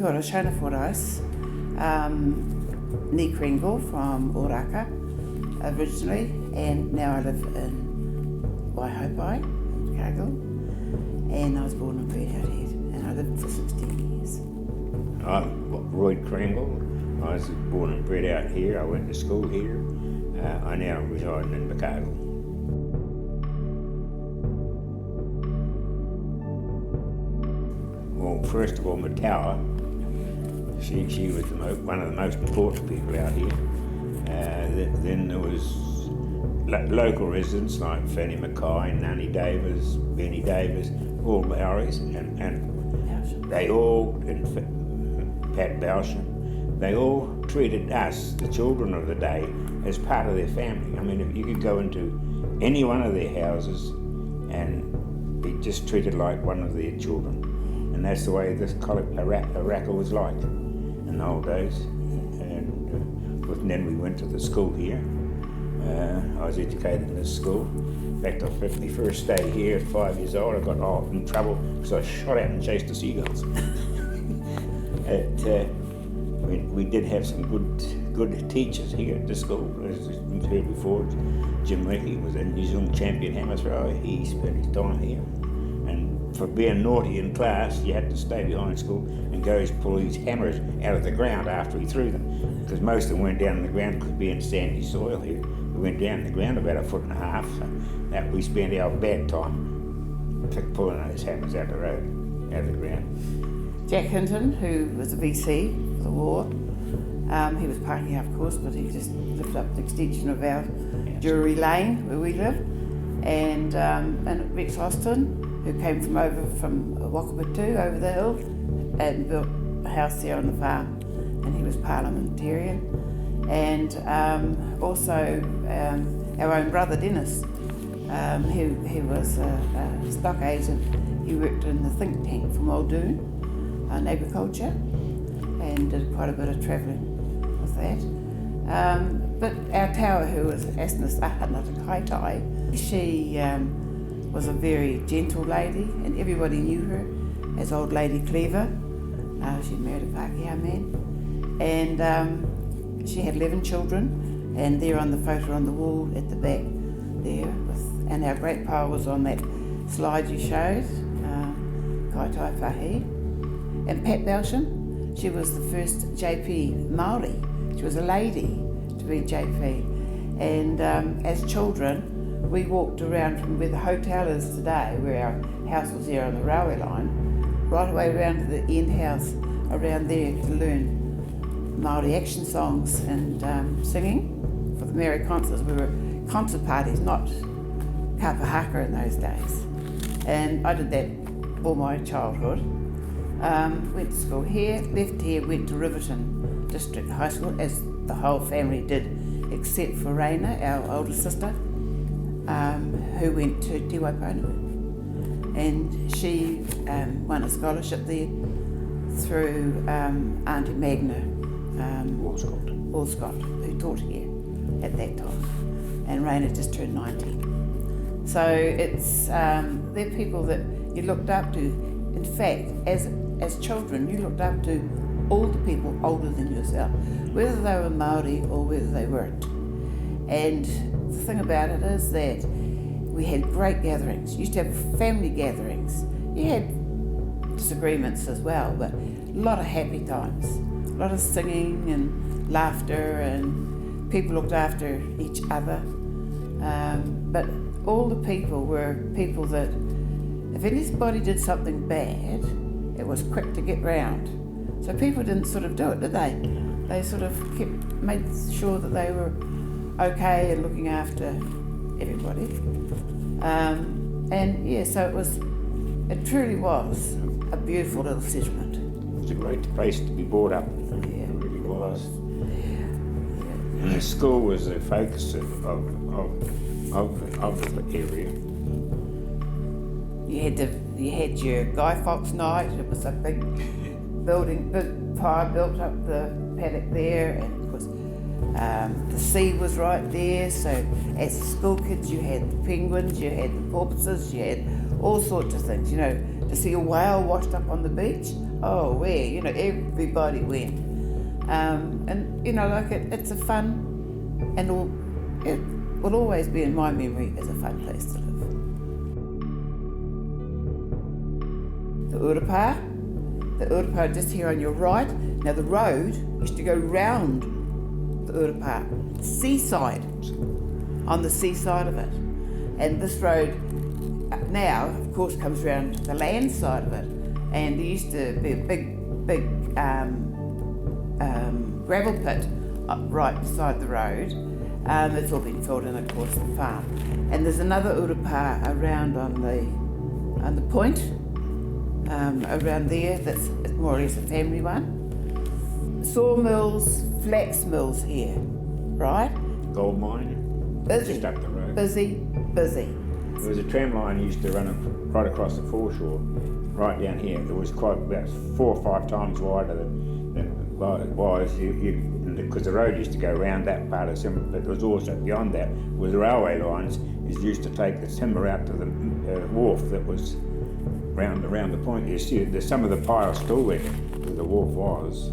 Kia ora, Shona Fordyce, ni Crengle from Oraka originally, and now I live in Waihopai, Kāhui, and I was born and bred out here, and I lived for 16 years. I'm Roy Crengle. I was born and bred out here. I went to school here. I now reside in Kāhui. Well, first of all, Mātua, she was one of the most important people out here. Then there was local residents like Fanny Mackay, Nanny Davis, Benny Davis, all Maoris, and they all, and Pat Bowsham, they all treated us, the children of the day, as part of their family. I mean, if you could go into any one of their houses and be just treated like one of their children. And that's the way this Oraka was like in the old days. And then we went to the school here. I was educated in this school. In fact, my first day here at 5 years old, I got in trouble because I shot out and chased the seagulls. We did have some good teachers here at the school. As we've heard before, Jim Leakey was a New Zealand champion hammer thrower. He spent his time here. And for being naughty in class, you had to stay behind school and go pull these hammers out of the ground after he threw them. Because most of them went down in the ground, because being sandy soil here. We went down in the ground about 1.5 feet, so that we spent our bad time pulling those hammers out of the ground. Jack Hinton, who was a VC for the war, he was parking of course, but he just lived up the extension of our Drury Lane, where we live. And Rex Austin, who came from Wakapatu over the hill and built a house there on the farm, and he was parliamentarian. And also our own brother Dennis, he was a stock agent. He worked in the think tank from Muldoon on agriculture and did quite a bit of travelling with that. But our tower, who was Asnas Ahanata Kaitai, she was a very gentle lady, and everybody knew her as Old Lady Cleaver. She'd married a Pākehā man, and she had 11 children, and there on the photo on the wall at the back there, and our great power was on that slide you showed, Kaitai Whahi. And Pat Bowsham, she was the first JP Māori. She was a lady to be JP, and as children, we walked around from where the hotel is today, where our house was there on the railway line, right away around to the end house around there to learn Māori action songs and singing for the merry concerts. We were concert parties, not kapahaka in those days. And I did that all my childhood. Went to school here, left here, went to Riverton District High School, as the whole family did, except for Raina, our older sister, who went to Te Waiponamu. And she won a scholarship there through Auntie Magna Allscott, who taught here at that time. And Raina just turned 19. So it's, they're people that you looked up to. In fact, as children, you looked up to all the people older than yourself, whether they were Māori or whether they weren't. And the thing about it is that we had great gatherings. You used to have family gatherings. You had disagreements as well, but a lot of happy times. A lot of singing and laughter, and people looked after each other. But all the people were people that, if anybody did something bad, it was quick to get round. So people didn't sort of do it, did they? They sort of made sure that they were okay and looking after everybody. And yeah, so it truly was a beautiful little settlement. It was a great place to be brought up. Yeah. It really was. Yeah. And the school was the focus of the area. You had your Guy Fawkes night. It was a big building, big pile built up the paddock there, and it was the sea was right there. So as school kids, you had the penguins, you had the porpoises, you had all sorts of things, to see a whale washed up on the beach. Oh, where, everybody went. It's a fun, and it will always be in my memory as a fun place to live. The Urupā just here on your right. Now the road used to go round the Urupā, seaside, on the seaside of it. And this road now, of course, comes round the land side of it. And there used to be a big gravel pit up right beside the road. It's all been filled in, of course, the farm. And there's another Urupā around on the point, around there, that's more or less a family one. Sawmills, flax mills here, right? Gold mine, Busy. just up the road. Busy. There was a tram line used to run right across the foreshore, right down here. It was quite about 4 or 5 times wider than it was, because the road used to go around that part of timber, but there was also beyond that was the railway lines. It used to take the timber out to the wharf that was around the point. You see, there's some of the piles still there where the wharf was,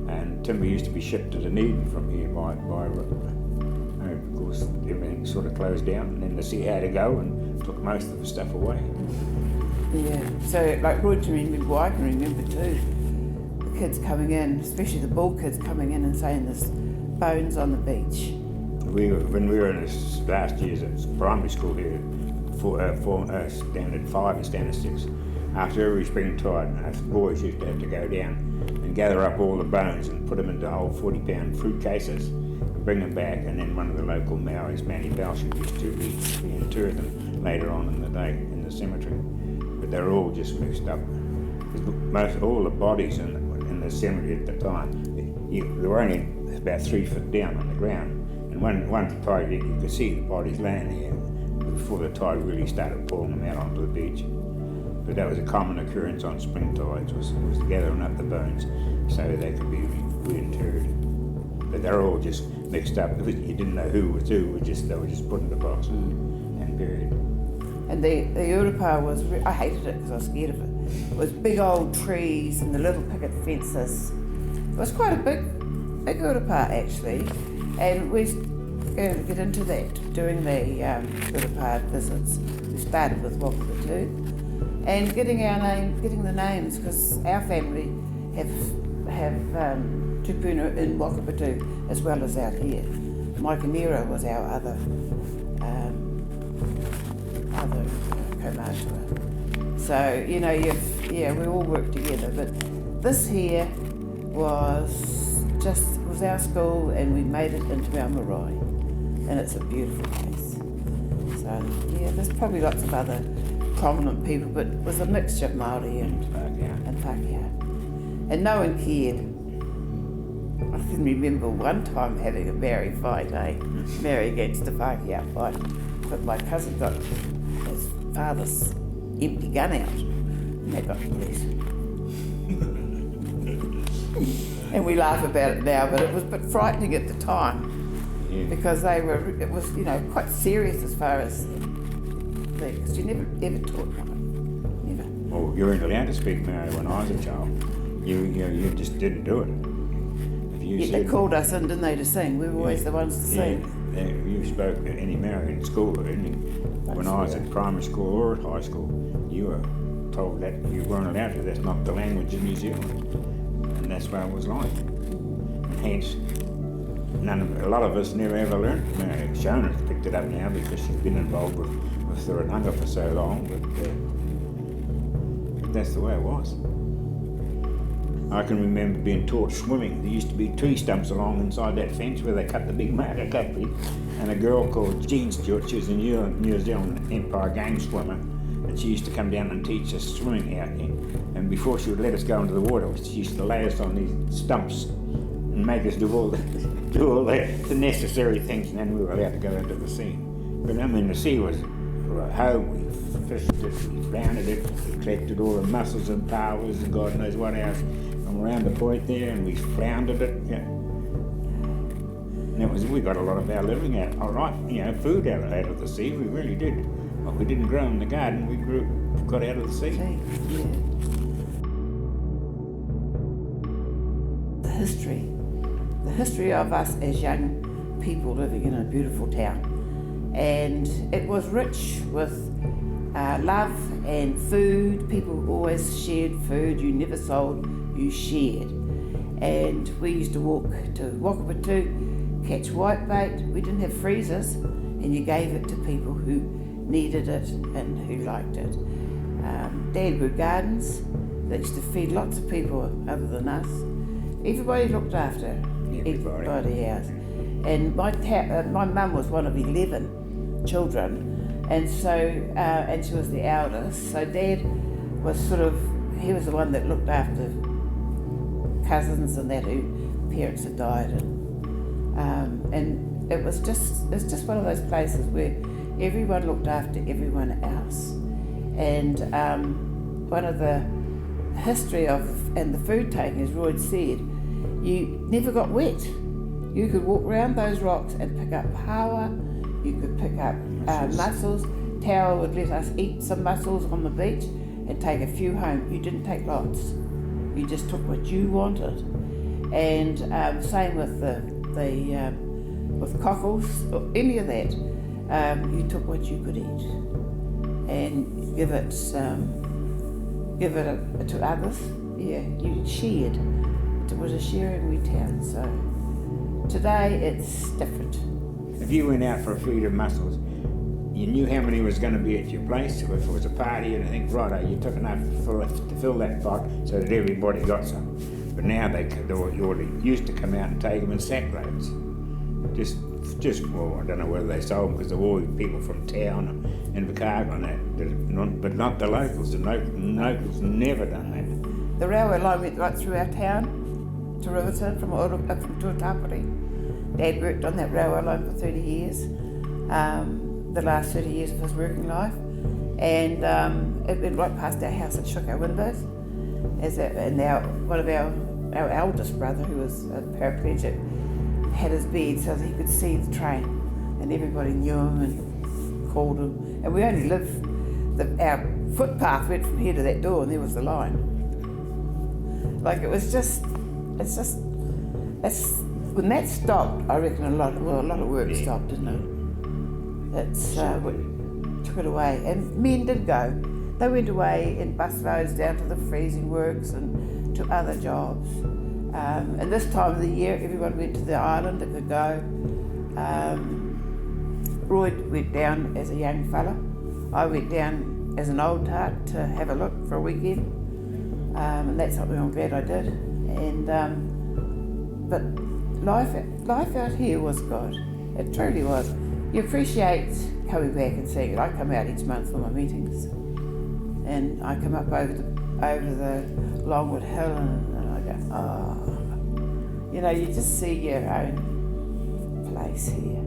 and timber used to be shipped to Dunedin from here by of course everything sort of closed down, and then the sea had to go and took most of the stuff away. Yeah, so like Roy can remember, I can remember too, the kids coming in, especially the bull kids coming in and saying there's bones on the beach. When we were in the last years at primary school here, standard 5 and standard 6, after every spring tide, us boys used to have to go down and gather up all the bones and put them into old 40-pound fruit cases, bring them back, and then one of the local Maoris, Manny Belsham, used to reinter them later on in the day in the cemetery. But they were all just mixed up. All the bodies in the cemetery at the time, they were only about 3 foot down on the ground, and one tide you could see the bodies laying here before the tide really started pulling them out onto the beach. But that was a common occurrence on spring tides, was gathering up the bones so they could be reinterred. But they're all just mixed up. You didn't know who was who. They were just put in the boxes and buried. And the Urupā was, I hated it because I was scared of it. It was big old trees and the little picket fences. It was quite a big Urupā actually, and we're going to get into that during the Urupā visits. We started with Wakapatū, and getting the names, because our family have tupuna in Wakapatū as well as out here. Maikanera was our other Kaumātua. So, we all worked together, but this here was our school, and we made it into our marae, and it's a beautiful place. So, there's probably lots of other prominent people, but it was a mixture of Māori and Pākehā. And no one cared. I can remember one time having a Maori fight, Maori against a Pākehā fight, but my cousin got his father's empty gun out, and they got the police. And we laugh about it now, but it was a bit frightening at the time, because it was quite serious as far as because you never ever taught Māori, never. Well, you weren't allowed to speak Maori when I was a child. You just didn't do it. They called us in, didn't they, to sing? We were always the ones to sing. You spoke any Maori in school, didn't you? When I was at primary school or at high school, you were told that you weren't allowed to. That's not the language of New Zealand. And that's what it was like. And hence, a lot of us never ever learned Maori. Shona's picked it up now because she's been involved with the Rananga for so long, but that's the way it was. I can remember being taught swimming. There used to be tree stumps along inside that fence where they cut the big marker cutlery, and a girl called Jean Stewart, she was a New Zealand Empire Game swimmer, and she used to come down and teach us swimming out here. And before she would let us go into the water, she used to lay us on these stumps and make us do all the necessary things, and then we were allowed to go into the sea. But I mean, the sea was home. We fished it, we rounded it, we collected all the mussels and powers and God knows what else from around the point there, and we floundered it. And we got a lot of our living out, food out of the sea. We really did. What we didn't grow in the garden, we grew got out of the sea. Yeah. The history of us as young people living in a beautiful town, and it was rich with love and food. People always shared food. You never sold, you shared. And we used to walk to Wakapatu, catch whitebait. We didn't have freezers, and you gave it to people who needed it and who liked it. Dad grew gardens that used to feed lots of people other than us. Everybody looked after everybody else. And my mum was one of 11 children, and so and she was the eldest. So Dad was he was the one that looked after cousins and that whose parents had died, and it's just one of those places where everyone looked after everyone else. And one of the history and the food taking, as Roy said, you never got wet. You could walk around those rocks and pick up hawa, you could pick up mussels. Tower would let us eat some mussels on the beach and take a few home. You didn't take lots. You just took what you wanted. And same with with cockles or any of that. You took what you could eat and give it to others. Yeah, you shared. It was a sharing wee town. So today it's different. If you went out for a feed of mussels, you knew how many was going to be at your place. If it was a party and I think, righto, you took enough to fill that pot so that everybody got some. But now they used to come out and take them in sack loads. Well, I don't know whether they sold them because there were all people from town and Vicargo and that, but not the locals. The locals never done that. The railway line went right through our town to Riverton from Tuatapere. Dad worked on that railway line for 30 years, the last 30 years of his working life, and it went right past our house and shook our windows. And now one of our eldest brother, who was a paraplegic, had his bed so that he could see the train, and everybody knew him and called him. And we only lived, our footpath went from here to that door, and there was the line. Like when that stopped, I reckon a lot of work stopped, didn't it? Took it away, and men did go. They went away in bus loads down to the freezing works and to other jobs. And this time of the year, everyone went to the island that could go. Roy went down as a young fella. I went down as an old tart to have a look for a weekend. And that's something I'm glad I did. And but life out here was good. It truly was. You appreciate coming back and seeing it. I come out each month for my meetings, and I come up over the Longwood Hill, and I go, oh, you just see your own place here.